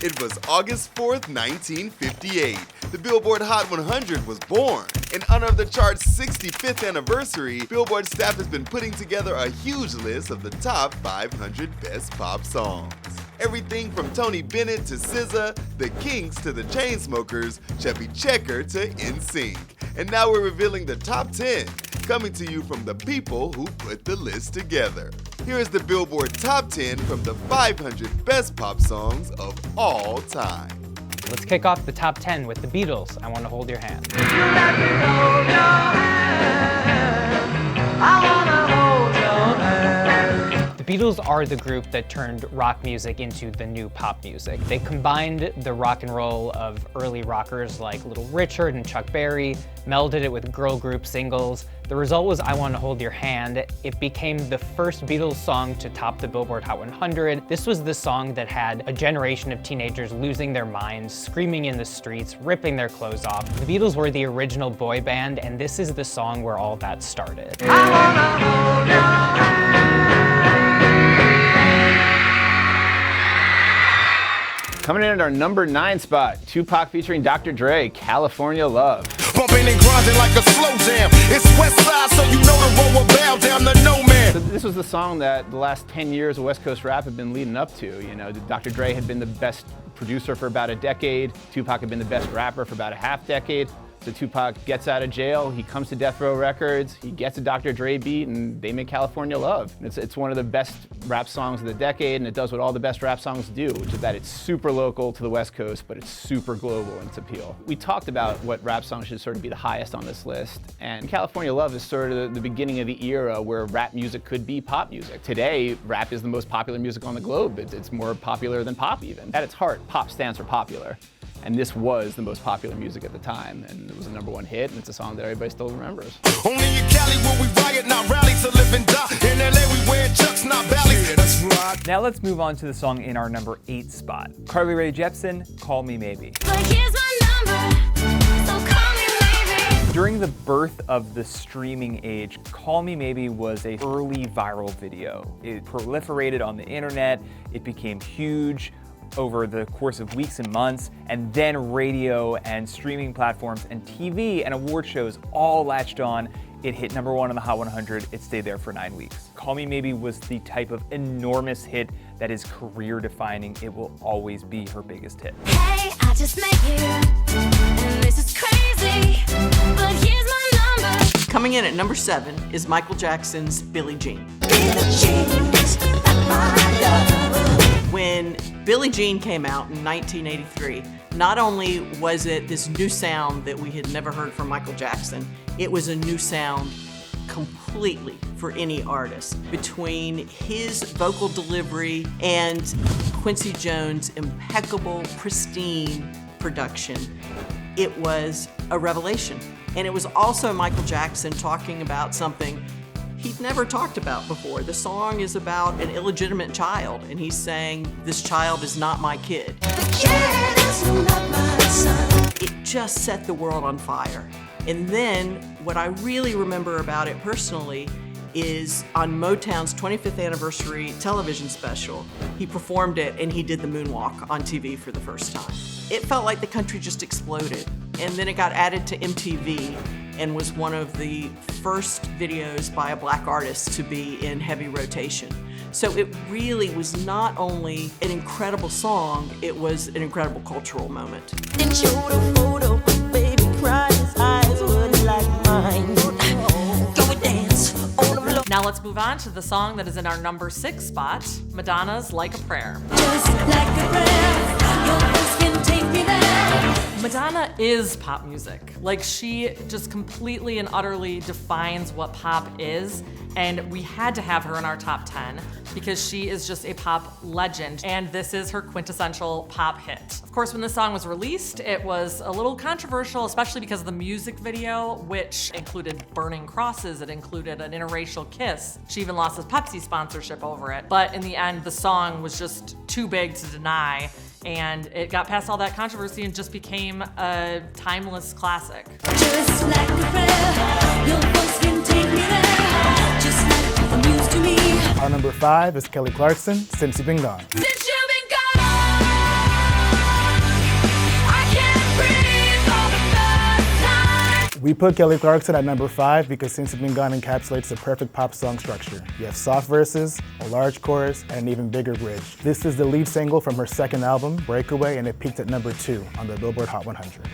It was August 4th, 1958. The Billboard Hot 100 was born. In honor of the chart's 65th anniversary, Billboard staff has been putting together a huge list of the top 500 best pop songs. Everything from Tony Bennett to SZA, the Kinks to the Chainsmokers, Chubby Checker to NSYNC. And now we're revealing the top 10, coming to you from the people who put the list together. Here is the Billboard Top 10 from the 500 best pop songs of all time. Let's kick off the top 10 with the Beatles, I Want to Hold Your Hand. You let me hold your hand. I wanna hold your hand. The Beatles are the group that turned rock music into the new pop music. They combined the rock and roll of early rockers like Little Richard and Chuck Berry, melded it with girl group singles. The result was I Want to Hold Your Hand. It became the first Beatles song to top the Billboard Hot 100. This was the song that had a generation of teenagers losing their minds, screaming in the streets, ripping their clothes off. The Beatles were the original boy band, and this is the song where all that started. I wanna hold your hand. Coming in at our number 9 spot, Tupac featuring Dr. Dre, California Love. Bumping and grinding like a slow jam. It's West Side, so you know the road will bow down to no man. So this was the song that the last 10 years of West Coast rap had been leading up to. You know, Dr. Dre had been the best producer for about a decade. Tupac had been the best rapper for about a half decade. So Tupac gets out of jail, he comes to Death Row Records, he gets a Dr. Dre beat, and they make California Love. It's one of the best rap songs of the decade, and it does what all the best rap songs do, which is that it's super local to the West Coast, but it's super global in its appeal. We talked about what rap songs should sort of be the highest on this list, and California Love is sort of the beginning of the era where rap music could be pop music. Today, rap is the most popular music on the globe. It's more popular than pop even. At its heart, pop stands for popular. And this was the most popular music at the time, and it was a #1 hit, and it's a song that everybody still remembers. Only in Cali will we riot, not rally to live and die. In LA we wear chucks, not valleys. Yeah, that's right. Now let's move on to the song in our number 8 spot. Carly Rae Jepsen, Call Me Maybe. But here's my number, so call me maybe. During the birth of the streaming age, Call Me Maybe was an early viral video. It proliferated on the internet, it became huge over the course of weeks and months, and then radio and streaming platforms and TV and award shows all latched on. It hit #1 on the Hot 100, it stayed there for 9 weeks. Call Me Maybe was the type of enormous hit that is career defining. It will always be her biggest hit. Hey, I just met you, and this is crazy, but here's my number. Coming in at number 7 is Michael Jackson's Billie Jean. When Billie Jean came out in 1983, not only was it this new sound that we had never heard from Michael Jackson, it was a new sound completely for any artist. Between his vocal delivery and Quincy Jones' impeccable, pristine production, it was a revelation. And it was also Michael Jackson talking about something he'd never talked about before. The song is about an illegitimate child, and he's saying, this child is not my kid. Yeah, that's not my son. It just set the world on fire. And then, what I really remember about it personally is on Motown's 25th anniversary television special, he performed it and he did the moonwalk on TV for the first time. It felt like the country just exploded. And then it got added to MTV and was one of the first videos by a black artist to be in heavy rotation. So it really was not only an incredible song, it was an incredible cultural moment. Then showed a photo, baby cried, his eyes were like mine. Go and dance on the floor. Now let's move on to the song that is in our number 6 spot, Madonna's Like a Prayer. Just like a prayer, your voice can take me there. Madonna is pop music. Like, she just completely and utterly defines what pop is, and we had to have her in our top 10 because she is just a pop legend, and this is her quintessential pop hit. Of course, when this song was released, it was a little controversial, especially because of the music video, which included burning crosses, it included an interracial kiss. She even lost a Pepsi sponsorship over it. But in the end, the song was just too big to deny, and it got past all that controversy and just became a timeless classic. Just like a prayer, your voice can take me there. Just like the muse to me. Our number 5 is Kelly Clarkson, Since You've Been Gone. Since you've been gone. We put Kelly Clarkson at number 5 because Since You've Been Gone encapsulates the perfect pop song structure. You have soft verses, a large chorus, and an even bigger bridge. This is the lead single from her second album, Breakaway, and it peaked at number 2 on the Billboard Hot 100.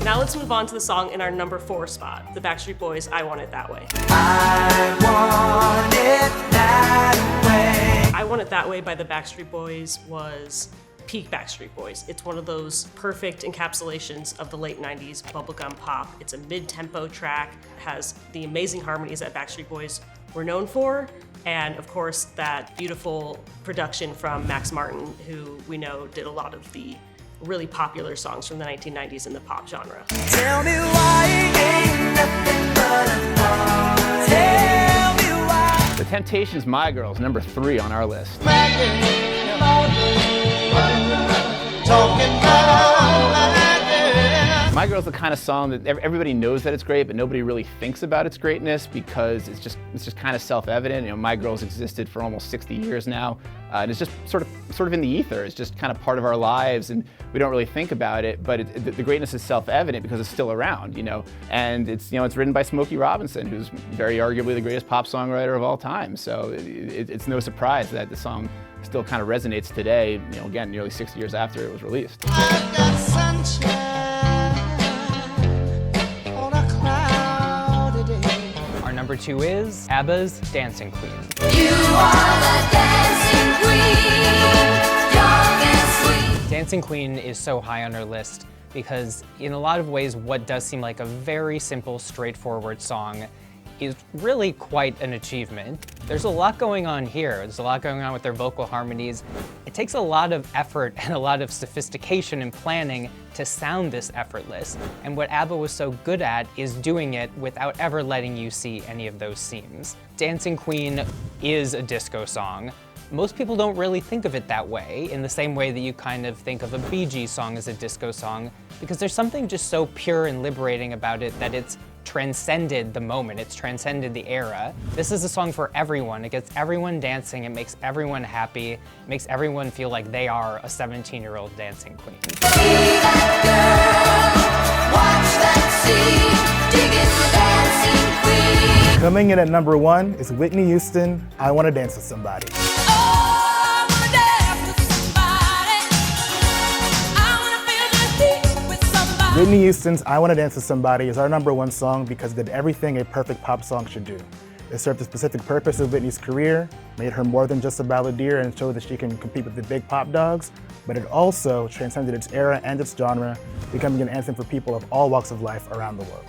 Now let's move on to the song in our number 4 spot, the Backstreet Boys' I Want It That Way. I want it that way. I Want It That Way by the Backstreet Boys was peak Backstreet Boys. It's one of those perfect encapsulations of the late 90s bubblegum pop. It's a mid-tempo track, has the amazing harmonies that Backstreet Boys were known for, and of course that beautiful production from Max Martin, who we know did a lot of the really popular songs from the 1990s in the pop genre. Tell me why it ain't nothing but a thought. Tell me why. The Temptations' My Girls, number 3 on our list. My Girl's the kind of song that everybody knows that it's great, but nobody really thinks about its greatness because it's just kind of self-evident. You know, My Girl's existed for almost 60 years now, and it's just sort of in the ether. It's just kind of part of our lives, and we don't really think about it. But the greatness is self-evident because it's still around, you know. And it's written by Smokey Robinson, who's very arguably the greatest pop songwriter of all time. So it's no surprise that the song still kind of resonates today. You know, again, nearly 60 years after it was released. I've got sunshine. Number 2 is ABBA's Dancing Queen. You are the dancing queen, young and sweet. Dancing Queen is so high on our list because in a lot of ways what does seem like a very simple, straightforward song is really quite an achievement. There's a lot going on here. There's a lot going on with their vocal harmonies. It takes a lot of effort and a lot of sophistication and planning to sound this effortless. And what ABBA was so good at is doing it without ever letting you see any of those seams. Dancing Queen is a disco song. Most people don't really think of it that way, in the same way that you kind of think of a Bee Gees song as a disco song, because there's something just so pure and liberating about it that it's transcended the moment, it's transcended the era. This is a song for everyone. It gets everyone dancing, it makes everyone happy, it makes everyone feel like they are a 17-year-old dancing queen. Be that girl, watch that scene, dig into dancing queen. Coming in at number 1 is Whitney Houston, I Want to Dance with Somebody. Whitney Houston's I Want to Dance with Somebody is our number 1 song because it did everything a perfect pop song should do. It served the specific purpose of Whitney's career, made her more than just a balladeer and showed that she can compete with the big pop dogs, but it also transcended its era and its genre, becoming an anthem for people of all walks of life around the world.